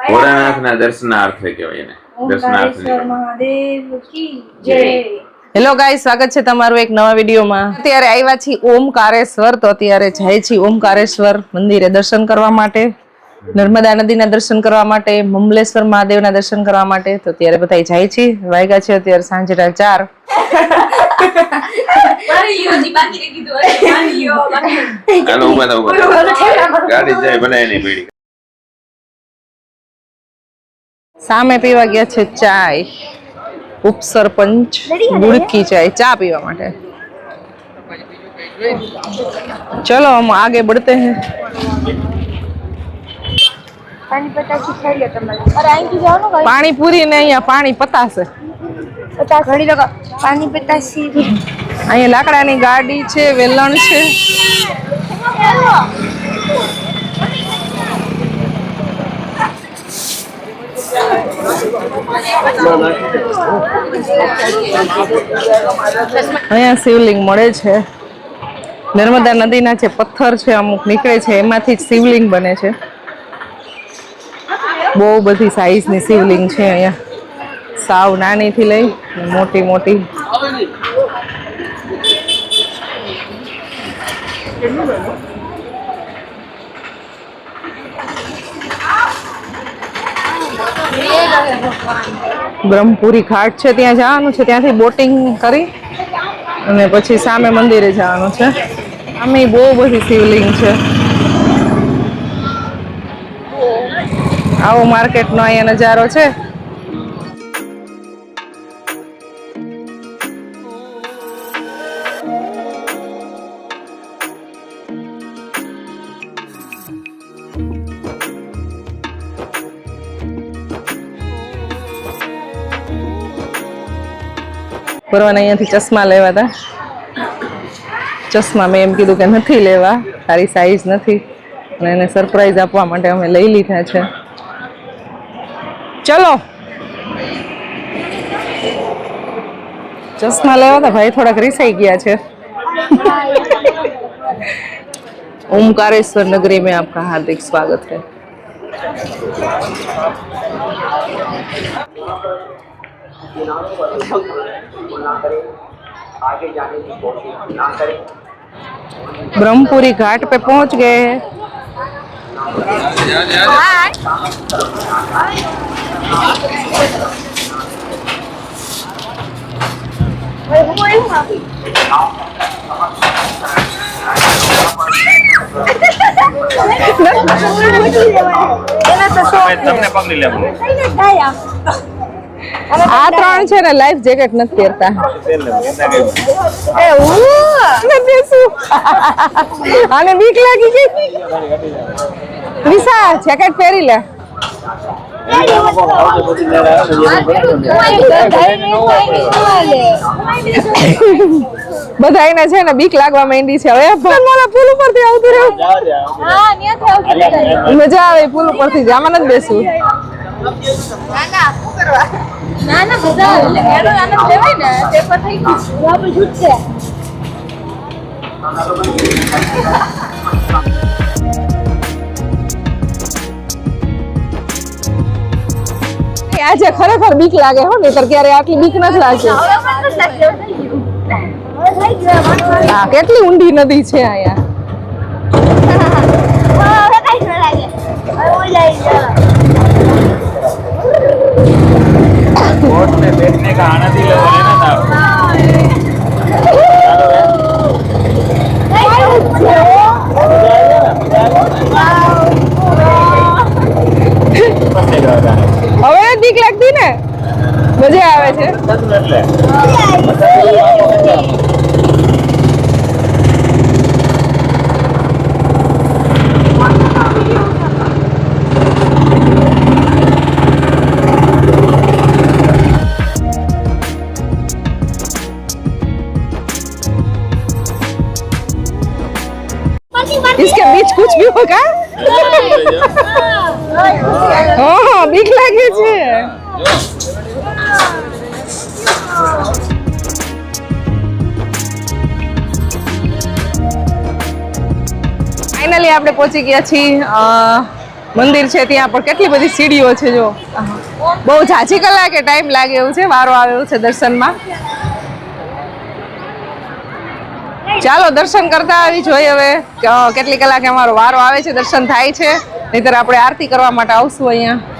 ભોળાનાથના દર્શનાર્થે કહેવાય એને. ઓમકારેશ્વર મહાદેવ કી જય. હેલો ગાઈસ, સ્વાગત છે તમારું એક નવા વિડીયોમાં. અત્યારે આવ્યા છીએ ઓમકારેશ્વર, તો અત્યારે જાય છીએ ઓમકારેશ્વર મંદિરે દર્શન કરવા માટે, નર્મદા નદીના દર્શન કરવા માટે, મમલેશ્વર મહાદેવના દર્શન કરવા માટે. તો અત્યારે બધા જાય છે. વાગ્યા છે અત્યારે સાંજના 4. સામે પીવા ગયા છે ચાય, ઉપસરપંચ ગુડકી ચાय, चा पीवा માટે. चलो हम आगे बढ़ते हैं. પાણી પતાસી ખાઈ લે તમારે. અરે અહીંથી જાવ ને ગાઈસ. પાણી પૂરી ને અહીંયા પાણી પતાસે. ઘડી લગા પાણી પતાસી. અહીંયા લાકડાની ગાડી છે, વેલણ છે. અહીંયા શિવલિંગ મળે છે. નર્મદા નદીના જે પથ્થર છે અમુક નીકળે છે, એમાંથી જ શિવલિંગ બને છે. બહુ બધી સાઈઝની શિવલિંગ છે અહીંયા, સાવ નાનીથી લઈ મોટી મોટી. બ્રહ્મપુરી ઘાટ છે, ત્યાં જવાનું છે. ત્યાંથી બોટિંગ કરી અને પછી સામે મંદિરે જવાનું છે. આમે બહુ બધી શિવલિંગ છે. આવો માર્કેટનો અહીંયા નજારો છે. પરવાને અહીંયાથી ચશ્મા લેવા હતા. ચશ્મા મેં એમ કીધું કે નથી લેવા, સારી સાઈઝ નથી, અને એને સરપ્રાઈઝ આપવા માટે અમે લઈ લીધા છે. ચલો ચશ્મા લેવા હતા ભાઈ, થોડાક રીસાઈ ગયા છે. ओमकारेश्वर नगरी में आपका हार्दिक स्वागत है. ब्रह्मपुरी घाट पे पहुंच गए हैं. તમને પકડી લેવું. આ ત્રણ છે ને લાઈફ જેકેટ નથી પહેરતા. આને બીક લાગી ગઈ. વિશા જેકેટ પહેરી લે. બધા એને છે ને બીક લાગવા માંડી છે. હવે મારા પુલ ઉપરથી આવતું રહ્યું. મજા આવે પુલ ઉપરથી જ. આમાં નથી બેસવું. ના ના બધા એનો આનંદ લેવાય ને તે પર થઈ ગયું. આપણે છૂટશે. આજે ખરેખર બીક લાગે હો, નહીતર ક્યારે આટલી બીક નથી લાગતી. હા, કેટલી ઊંડી નદી છે અહીંયા. बोट में बैठने का आनंद ही लो लेना था. હવે બીક લાગતી ને, મજા આવે છે. इसके बीच कुछ भी होगा. हाँ, बीक लागे છે. ફાઇનલી આપણે પહોંચી ગયા છીએ મંદિર છે ત્યાં પણ કેટલી બધી સીડીઓ છે જો બહુ ઝાઝી કલાકે ટાઈમ લાગે એવું છે વારો આવે એવું છે દર્શનમાં ચાલો દર્શન કરતા આવી જોઈએ હવે કેટલી કલાકે અમારો વારો આવે છે દર્શન થાય છે નહીતર આપણે આરતી કરવા માટે આવશું અહીંયા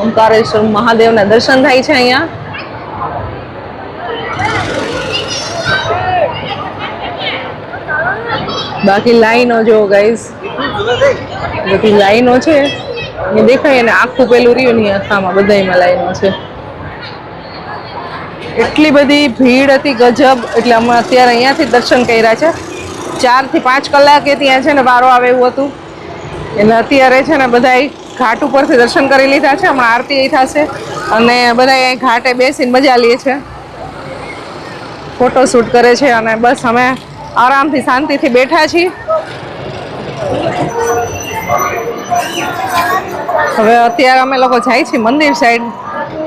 ઓમકારેશ્વર મહાદેવના દર્શન થાય છે અહીંયા બાકી લાઈનો જો ગાઈસ બધી લાઈનો છે એ દેખાય અને આખું પેલું રહ્યું ને આખામાં બધાયમાં લાઈનો છે એટલી બધી ભીડ હતી ગજબ એટલે અમે અત્યારે અહીંયાથી દર્શન કર્યા છે 4 થી 5 કલાકે ત્યાં છે ને વારો આવે એવું હતું એટલે અત્યારે છે ને બધાય ઘાટ ઉપરથી દર્શન કરી લીધા છે હમણાં આરતી થશે અને બધા અહીં ઘાટે બેસીને મજા લે છે ફોટો શૂટ કરે છે અને બસ અમે આરામથી શાંતિથી બેઠા છીએ હવે અત્યારે અમે લોકો જાય છીએ મંદિર સાઈડ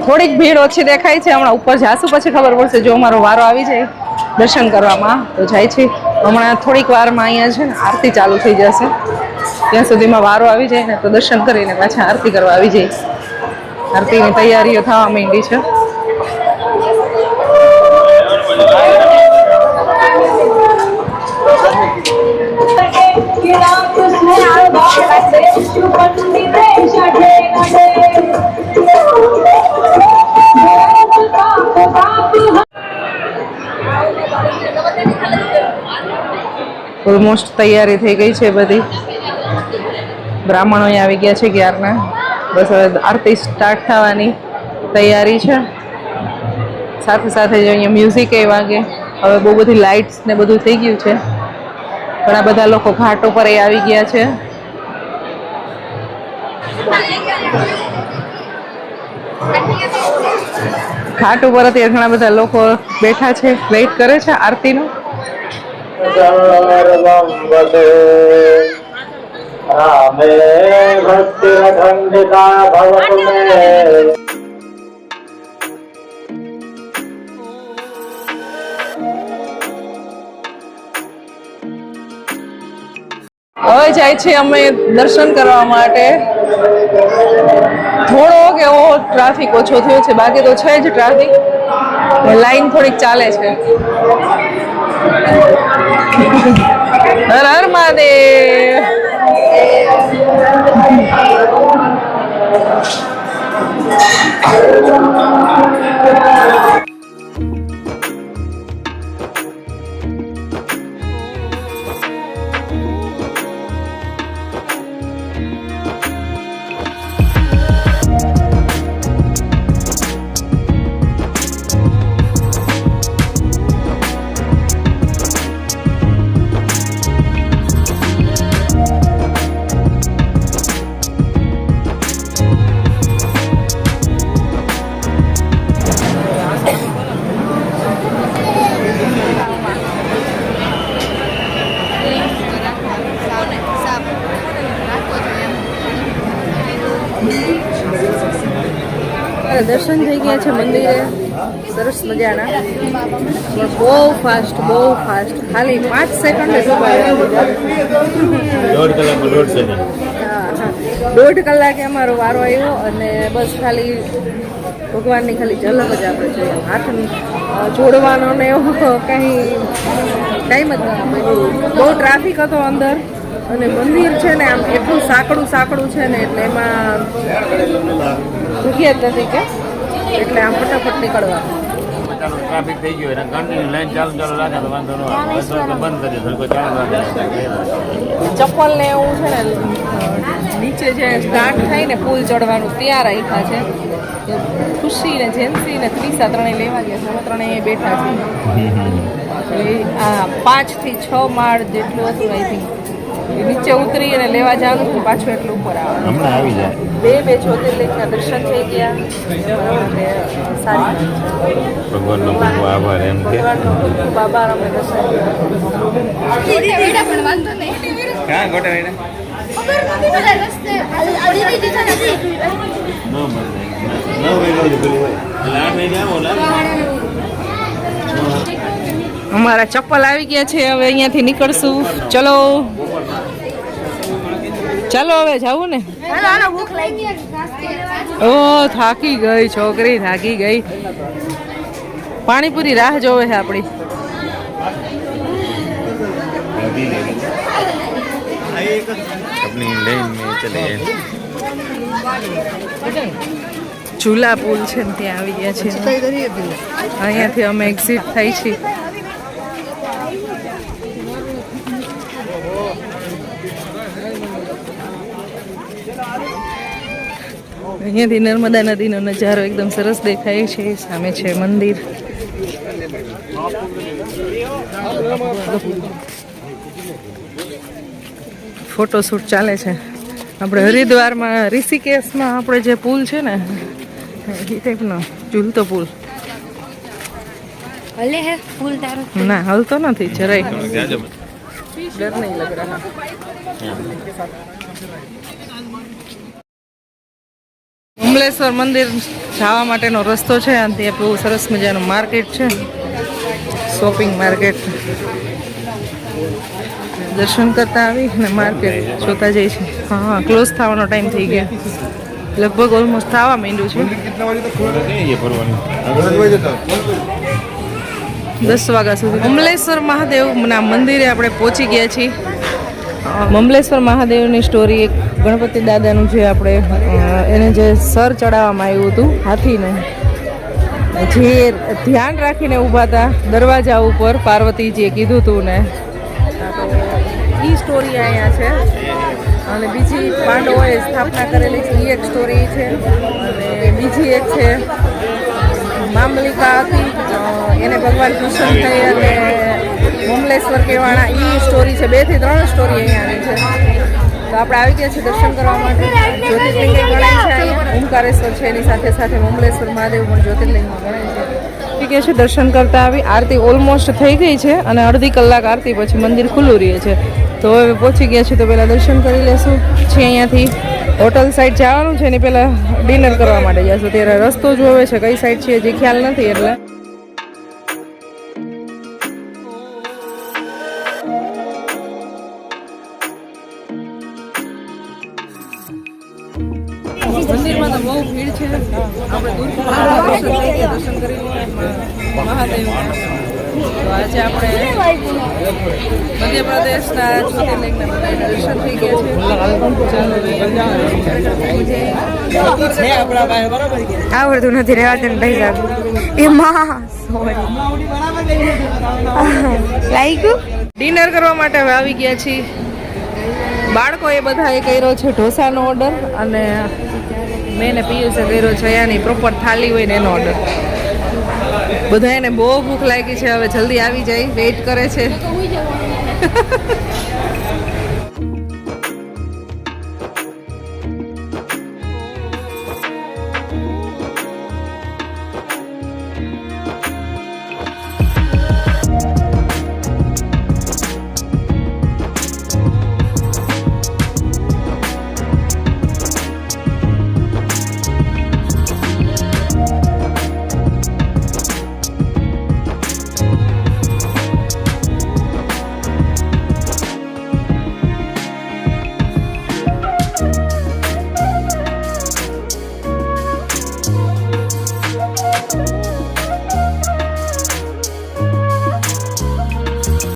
થોડીક ભીડ ઓછી દેખાય છે હમણાં ઉપર જાશું પછી ખબર પડશે જો અમારો વારો આવી જાય દર્શન કરવામાં તો જાય છે હમણાં થોડીક વારમાં અહીંયા છે ને આરતી ચાલુ થઈ જશે ત્યાં સુધીમાં વારો આવી જાય ને તો દર્શન કરીને પાછા આરતી કરવા આવી જાય આરતીની તૈયારીઓ થવા માંડી છે ઓલમોસ્ટ તૈયારી થઈ ગઈ છે બધી બ્રાહ્મણો અહીંયા આવી ગયા છે ક્યારના બસ હવે આરતી સ્ટાર્ટ થવાની તૈયારી છે સાથે સાથે જો અહીંયા મ્યુઝિક એ વાગે હવે બહુ બધી લાઇટ્સ ને બધું થઈ ગયું છે ઘણા બધા લોકો ઘાટ ઉપર એ આવી ગયા છે ઘાટ ઉપર અત્યારે ઘણા બધા લોકો બેઠા છે વેઇટ કરે છે આરતીનું રામે ભક્તિરખંડિતા ભવતુ મે હવે જાય છે અમે દર્શન કરવા માટે થોડોક એવો ટ્રાફિક ઓછો થયો છે બાકી તો છે જ ટ્રાફિક લાઈન થોડીક ચાલે છે હર હર મહાદેવ દર્શન થઈ ગયા છે મંદિરે સરસ મજાના પણ બહુ ફાસ્ટ ખાલી 5 સેકન્ડ જ દોઢ કલાકે અમારો વારો આવ્યો અને બસ ખાલી ભગવાનની ખાલી ઝલક જ આપણે જોઈએ હાથ જોડવાનો ને એવો કંઈ ટાઈમ જ ના બહુ ટ્રાફિક હતો અંદર અને મંદિર છે ને આમ એટલું સાંકડું છે ને એટલે એમાં જગ્યા જ નથી કે એટલે આમ ફટાફટ નીકળવાનું ટ્રાફિક થઈ ગયો એટલે કન્ટિન્યુ લાઈન ચાલુ રાખે તો વાંધો ન આવે બંધ કરી દે કોઈ ચાલુ રાખે ચપ્પલ ને એવું છે ને નીચે જે સ્ટાર્ટ થાય ને પુલ ચડવાનું ત્યાં રાખ્યા છે ખુશી ને જેન્સી ને ત્રીસા ત્રણેય લેવા ગયા છે અમે ત્રણેય બેઠા છે આ 5 થી 6 માળ જેટલું હતું આઈ થિંક નીચે ઉતરી અને લેવા જવાનું છે, પાછું એટલું ઉપર આવવાનું. હમણાં આવી જાય બે જ્યોતિર્લિંગના દર્શન થઈ ગયા. અને સારી ભગવાનનો ખૂબ આભાર એમ કે ભગવાનનો ખૂબ ખૂબ આભાર. અમે દર્શન પણ વાંધો નહીં. ક્યાં ગોટા વેડા ખબર નથી પેલા રસ્તે આવી દીધા નથી. ન વેલો જ પેલું હોય એટલે આ મેં જાવ અમારા ચપ્પલ આવી ગયા છે. હવે અહીંયાથી નીકળશું. ચલો ચાલો હવે જવું ને. હાલો હાલો ભૂખ લાગી ગઈ. ઓ થાકી ગઈ છોકરી, થાકી ગઈ. પાણીપુરી રાહ જોવે છે આપણી. अपनी लाइन में चले ઝૂલા પુલ છે ને ત્યાં આવી ગયા છે. અહીંયાથી અમે એક્ઝિટ થઈ છીએ. અહીંયાથી નર્મદા નદીનો નજારો એકદમ સરસ દેખાય છે. સામે છે મંદિર. ફોટોશૂટ ચાલે છે. આપણે હરિદ્વારમાં ઋષિકેશમાં આપણે જે પુલ છે ને એ ટાઈપનો ઝૂલતો પુલ. ભલે હે ફૂલ તારો. ના હલતો નથી જરાય. ડર નહીં લગ રહા. કમલેશ્વર મંદિર જવા માટેનો રસ્તો છે. અને ત્યાં બહુ સરસ મજાનું માર્કેટ છે, શોપિંગ માર્કેટ. દર્શન કરતા આવી અને માર્કેટ જોતા જઈ છે. હા, ક્લોઝ થવાનો ટાઈમ થઈ ગયો. લગભગ ઓલમોસ્ટ થવા માંડ્યું છે. 10 વાગ્યા સુધી મમલેશ્વર મહાદેવના મંદિરે આપણે પહોંચી ગયા છીએ. મમલેશ્વર મહાદેવની સ્ટોરી એક ગણપતિ દાદાનું જે આપણે એને જે સર ચડાવવામાં આવ્યું હતું હાથીને, જે ધ્યાન રાખીને ઊભા હતા દરવાજા ઉપર પાર્વતીજીએ કીધું હતું ને, એ સ્ટોરી અહીંયા છે. અને બીજી પાંડવોએ સ્થાપના કરેલી છે એ એક સ્ટોરી છે. અને બીજી એક છે મામલિકા હતી, એને ભગવાન કૃષ્ણ થઈ અને મમલેશ્વર કહેવાના એ સ્ટોરી છે. 2 થી 3 સ્ટોરી અહીંયા આવી છે. તો આપણે આવી ગયા છીએ દર્શન કરવા માટે. જ્યોતિર્લિંગ ગણાય છે અહીંયા. ઓમકારેશ્વર છે, એની સાથે સાથે મમલેશ્વર મહાદેવ પણ જ્યોતિર્લિંગમાં ગણાય છે. ઠીક છે, દર્શન કરતા આવી. આરતી ઓલમોસ્ટ થઈ ગઈ છે અને અડધી કલાક આરતી પછી મંદિર ખુલ્લું રહે છે. તો હવે પહોંચી ગયા છીએ તો પહેલાં દર્શન કરી લેશું. પછી અહીંયાથી હોટલ સાઈડ જવાનું છે, એની પહેલાં ડિનર કરવા માટે જઈશું. ત્યારે રસ્તો જોવે છે કઈ સાઈડ છે જે ખ્યાલ નથી. એટલે મંદિરમાં તો બહુ ભીડ છે. આપણે દર્શન કરી મહાદેવ. તો આજે આપણે મધ્યપ્રદેશના જ્યોતિર્લિંગના બધા દર્શન થઈ ગયા છે. આવડતું નથી રહેવાતું ને ભાઈ સાહેબ. એમાં લાગ્યું. ડિનર કરવા માટે હવે આવી ગયા છીએ. બાળકોએ બધાએ કર્યો છે ઢોસાનો ઓર્ડર અને મેં ને પિયુષે કર્યો છે અહીંયાની પ્રોપર થાળી હોય ને એનો ઓર્ડર. બધાને બહુ ભૂખ લાગી છે. હવે જલ્દી આવી જાય, વેઇટ કરે છે.